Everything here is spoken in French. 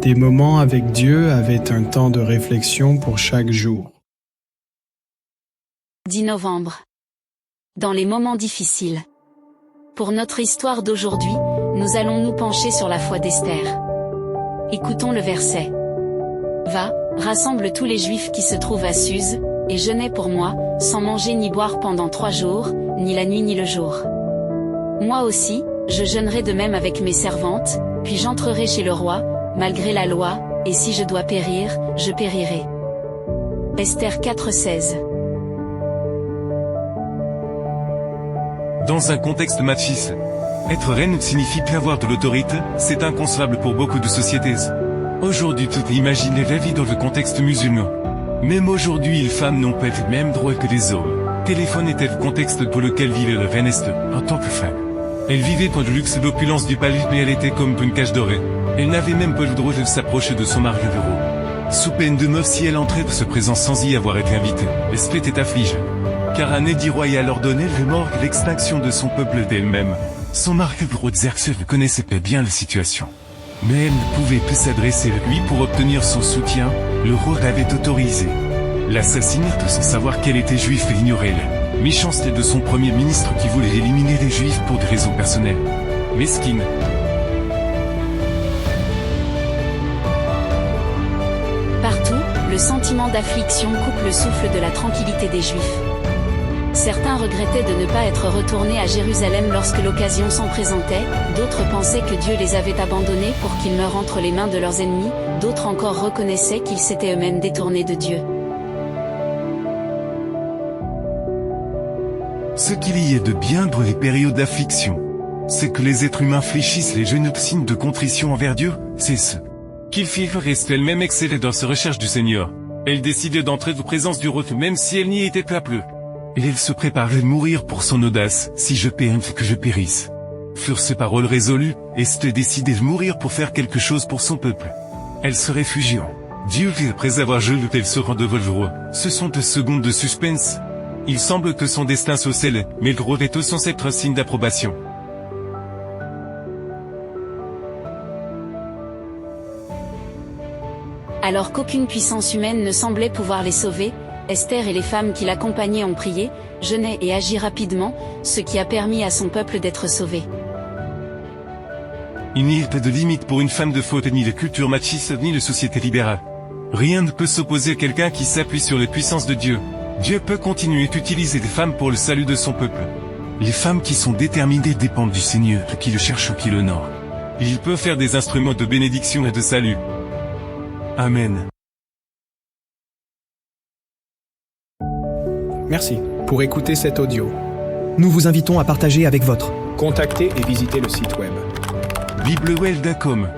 Des moments avec Dieu avaient un temps de réflexion pour chaque jour. 10 novembre. Dans les moments difficiles. Pour notre histoire d'aujourd'hui, nous allons nous pencher sur la foi d'Esther. Écoutons le verset. Va, rassemble tous les Juifs qui se trouvent à Suse, et jeûnez pour moi, sans manger ni boire pendant 3 jours, ni la nuit ni le jour. Moi aussi, je jeûnerai de même avec mes servantes, puis j'entrerai chez le roi, malgré la loi, et si je dois périr, je périrai. Esther 4:16. Dans un contexte machiste, être reine signifie plus avoir de l'autorité, c'est inconcevable pour beaucoup de sociétés. Aujourd'hui tout imagine la vie dans le contexte musulman. Même aujourd'hui les femmes n'ont pas les mêmes droits que les hommes. Téléphone était le contexte pour lequel vivait la reine Esther, en tant que femme. Elle vivait dans le luxe et l'opulence du palais mais elle était comme une cage dorée. Elle n'avait même pas le droit de s'approcher de son mari le roi. Sous peine de mort si elle entrait de ce présence sans y avoir été invitée, Esther était affligée. Car un édit royal ordonnait le mort et l'extinction de son peuple d'elle-même. Son mari le roi Xerxès connaissait pas bien la situation. Mais elle ne pouvait plus s'adresser à lui pour obtenir son soutien, le roi l'avait autorisé. L'assassiner sans savoir qu'elle était juive et ignorer la méchanceté de son premier ministre qui voulait éliminer les juifs pour des raisons personnelles. Mesquine. Partout, le sentiment d'affliction coupe le souffle de la tranquillité des Juifs. Certains regrettaient de ne pas être retournés à Jérusalem lorsque l'occasion s'en présentait, d'autres pensaient que Dieu les avait abandonnés pour qu'ils meurent entre les mains de leurs ennemis, d'autres encore reconnaissaient qu'ils s'étaient eux-mêmes détournés de Dieu. Ce qu'il y a de bien dans les périodes d'affliction, c'est que les êtres humains fléchissent les genoux de signes de contrition envers Dieu, c'est ce qu'ils firent rester elle-même excellée dans sa recherche du Seigneur. Elle décidait d'entrer en présence du roi même si elle n'y était pas plus. Et elle se préparait à mourir pour son audace, si je péris que je périsse. Furent ses paroles résolues, Esther décidait de mourir pour faire quelque chose pour son peuple. Elle se réfugie en Dieu et après avoir jeûné elle se rend devant le roi. Ce sont 2 secondes de suspense. Il semble que son destin se scelle, mais le roi est au sans être un signe d'approbation. Alors qu'aucune puissance humaine ne semblait pouvoir les sauver, Esther et les femmes qui l'accompagnaient ont prié, jeûné et agi rapidement, ce qui a permis à son peuple d'être sauvé. Il n'y a pas de limite pour une femme de faute ni la culture machiste ni la société libérale. Rien ne peut s'opposer à quelqu'un qui s'appuie sur les puissances de Dieu. Dieu peut continuer d'utiliser des femmes pour le salut de son peuple. Les femmes qui sont déterminées dépendent du Seigneur, qui le cherche ou qui l'honore. Il peut faire des instruments de bénédiction et de salut. Amen. Merci pour écouter cet audio. Nous vous invitons à partager avec votre. Contactez et visitez le site web. Biblewell.com